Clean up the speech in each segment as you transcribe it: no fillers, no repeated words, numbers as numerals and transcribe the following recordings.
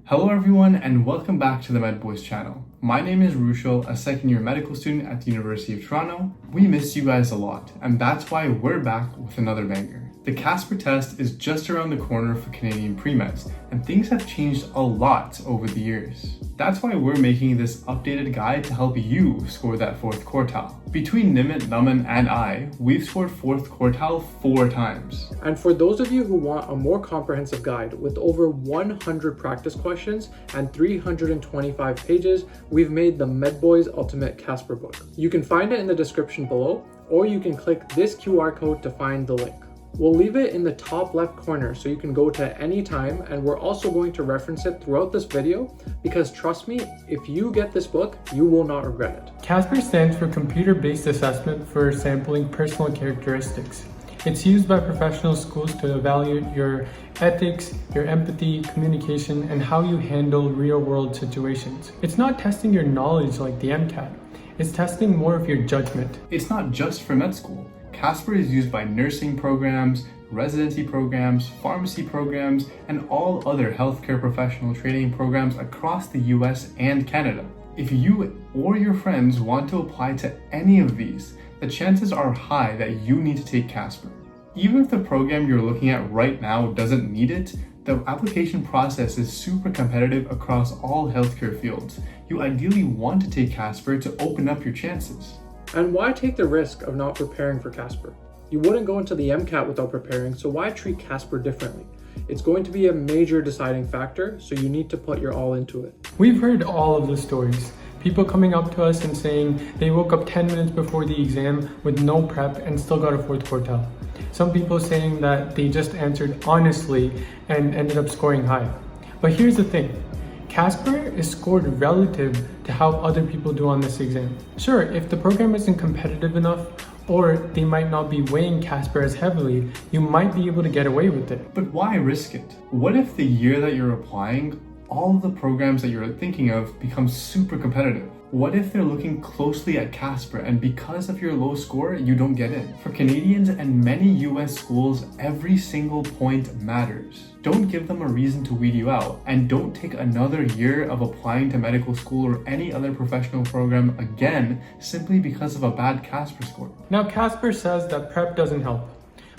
Hello everyone and welcome back to the MedBoys channel. My name is Rushil, a second year medical student at the University of Toronto. We missed you guys a lot and that's why we're back with another banger. The CASPer test is just around the corner for Canadian pre-meds and things have changed a lot over the years. That's why we're making this updated guide to help you score that 4th quartile. Between Nimit, Naman, and I, we've scored 4th quartile 4 times. And for those of you who want a more comprehensive guide with over 100 practice questions and 325 pages, we've made the MedBoys Ultimate CASPer book. You can find it in the description below, or you can click this QR code to find the link. We'll leave it in the top left corner so you can go to any time, and we're also going to reference it throughout this video because trust me, if you get this book, you will not regret it. CASPer stands for Computer-Based Assessment for Sampling Personal Characteristics. It's used by professional schools to evaluate your ethics, your empathy, communication, and how you handle real-world situations. It's not testing your knowledge like the MCAT. It's testing more of your judgment. It's not just for med school. CASPer is used by nursing programs, residency programs, pharmacy programs, and all other healthcare professional training programs across the US and Canada. If you or your friends want to apply to any of these, the chances are high that you need to take CASPer. Even if the program you're looking at right now doesn't need it, the application process is super competitive across all healthcare fields. You ideally want to take CASPer to open up your chances. And why take the risk of not preparing for CASPer? You wouldn't go into the MCAT without preparing, so why treat CASPer differently? It's going to be a major deciding factor, so you need to put your all into it. We've heard all of the stories. People coming up to us and saying they woke up 10 minutes before the exam with no prep and still got a 4th quartile. Some people saying that they just answered honestly and ended up scoring high. But here's the thing. CASPer is scored relative to how other people do on this exam. Sure, if the program isn't competitive enough or they might not be weighing CASPer as heavily, you might be able to get away with it. But why risk it? What if the year that you're applying, all of the programs that you're thinking of become super competitive? What if they're looking closely at CASPer and because of your low score, you don't get in? For Canadians and many US schools, every single point matters. Don't give them a reason to weed you out, and don't take another year of applying to medical school or any other professional program again simply because of a bad CASPer score. Now CASPer says that prep doesn't help,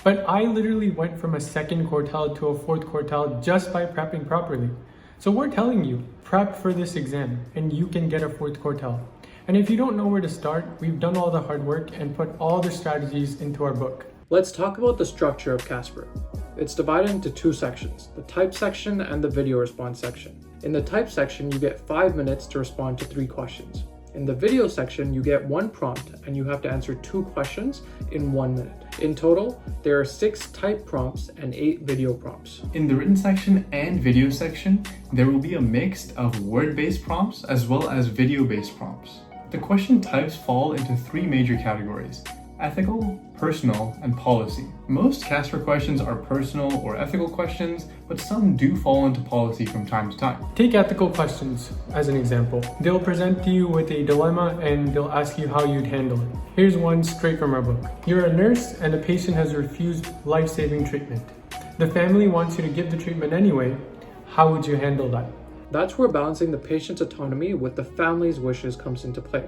but I literally went from a 2nd quartile to a 4th quartile just by prepping properly. So we're telling you, prep for this exam and you can get a 4th quartile. And if you don't know where to start, we've done all the hard work and put all the strategies into our book. Let's talk about the structure of CASPer. It's divided into 2 sections, the type section and the video response section. In the type section, you get 5 minutes to respond to 3 questions. In the video section, you get 1 prompt and you have to answer 2 questions in 1 minute. In total, there are 6 type prompts and 8 video prompts. In the written section and video section, there will be a mix of word-based prompts as well as video-based prompts. The question types fall into 3 major categories: ethical, personal, and policy. Most CASPer questions are personal or ethical questions, but some do fall into policy from time to time. Take ethical questions as an example. They'll present you with a dilemma and they'll ask you how you'd handle it. Here's one straight from our book. You're a nurse and a patient has refused life-saving treatment. The family wants you to give the treatment anyway. How would you handle that? That's where balancing the patient's autonomy with the family's wishes comes into play.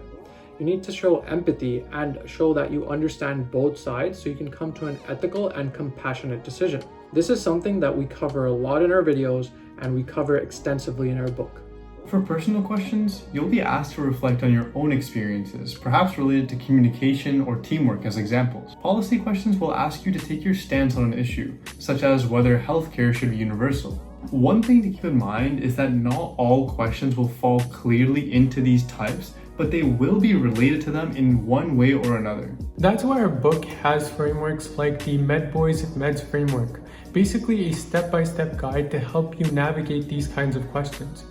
You need to show empathy and show that you understand both sides so you can come to an ethical and compassionate decision. This is something that we cover a lot in our videos and we cover extensively in our book. For personal questions, you'll be asked to reflect on your own experiences, perhaps related to communication or teamwork as examples. Policy questions will ask you to take your stance on an issue, such as whether healthcare should be universal. One thing to keep in mind is that not all questions will fall clearly into these types, but they will be related to them in one way or another. That's why our book has frameworks like the MedBoys Meds Framework, basically a step-by-step guide to help you navigate these kinds of questions.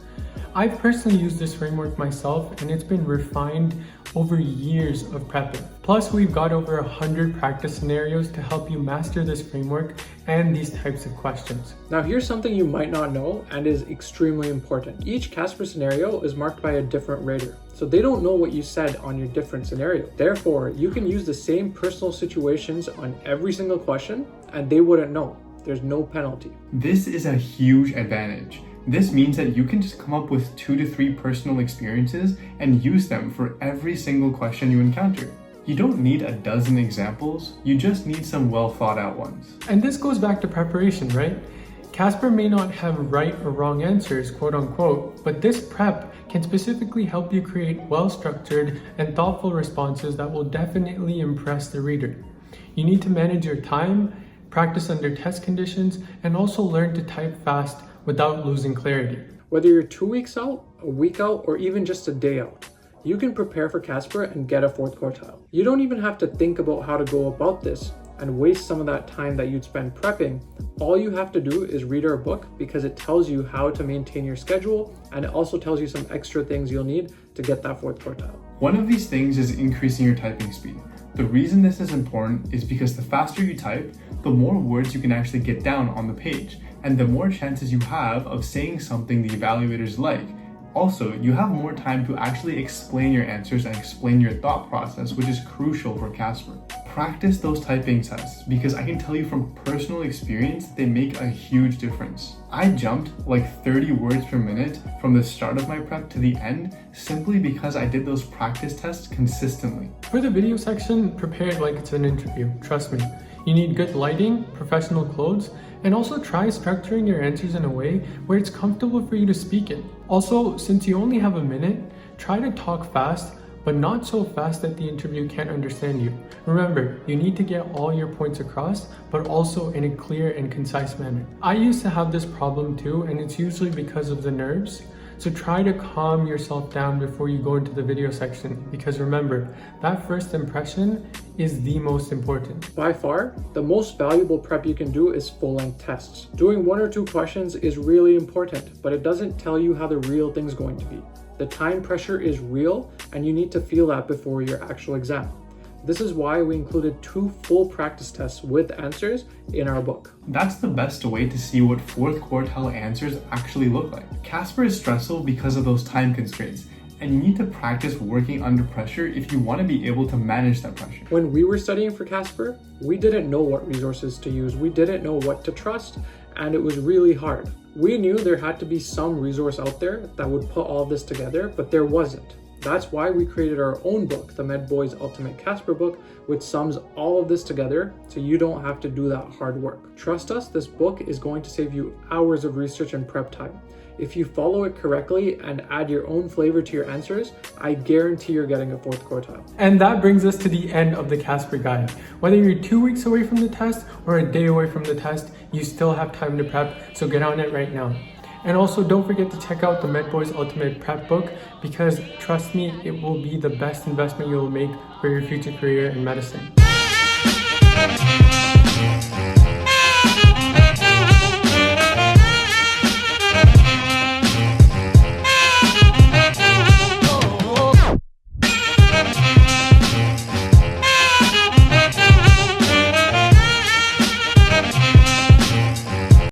I've personally used this framework myself and it's been refined over years of prepping. Plus, we've got over 100 practice scenarios to help you master this framework and these types of questions. Now here's something you might not know and is extremely important. Each CASPer scenario is marked by a different rater, so they don't know what you said on your different scenario. Therefore, you can use the same personal situations on every single question and they wouldn't know. There's no penalty. This is a huge advantage. This means that you can just come up with 2 to 3 personal experiences and use them for every single question you encounter. You don't need a dozen examples, you just need some well thought out ones. And this goes back to preparation, right? CASPer may not have right or wrong answers, quote unquote, but this prep can specifically help you create well-structured and thoughtful responses that will definitely impress the reader. You need to manage your time, practice under test conditions, and also learn to type fast without losing clarity. Whether you're 2 weeks out, a week out, or even just a day out, you can prepare for CASPer and get a 4th quartile. You don't even have to think about how to go about this and waste some of that time that you'd spend prepping. All you have to do is read our book because it tells you how to maintain your schedule, and it also tells you some extra things you'll need to get that 4th quartile. One of these things is increasing your typing speed. The reason this is important is because the faster you type, the more words you can actually get down on the page, and the more chances you have of saying something the evaluators like. Also, you have more time to actually explain your answers and explain your thought process, which is crucial for CASPer. Practice those typing tests because I can tell you from personal experience they make a huge difference. I jumped like 30 words per minute from the start of my prep to the end simply because I did those practice tests consistently. For the video section, prepare it like it's an interview, trust me. You need good lighting, professional clothes, and also try structuring your answers in a way where it's comfortable for you to speak it. Also, since you only have a minute, try to talk fast, but not so fast that the interview can't understand you. Remember, you need to get all your points across, but also in a clear and concise manner. I used to have this problem too, and it's usually because of the nerves. So try to calm yourself down before you go into the video section, because remember, that first impression is the most important. By far, the most valuable prep you can do is full-length tests. Doing 1 or 2 questions is really important, but it doesn't tell you how the real thing's going to be. The time pressure is real, and you need to feel that before your actual exam. This is why we included 2 full practice tests with answers in our book. That's the best way to see what 4th quartile answers actually look like. CASPer is stressful because of those time constraints, and you need to practice working under pressure if you want to be able to manage that pressure. When we were studying for CASPer, we didn't know what resources to use, we didn't know what to trust, and it was really hard. We knew there had to be some resource out there that would put all this together, but there wasn't. That's why we created our own book, the MedBoys Ultimate CASPer book, which sums all of this together so you don't have to do that hard work. Trust us, this book is going to save you hours of research and prep time. If you follow it correctly and add your own flavor to your answers, I guarantee you're getting a 4th quartile. And that brings us to the end of the CASPer guide. Whether you're 2 weeks away from the test or a day away from the test, you still have time to prep, so get on it right now. And also don't forget to check out the MedBoys Ultimate Prep book because trust me, it will be the best investment you will make for your future career in medicine.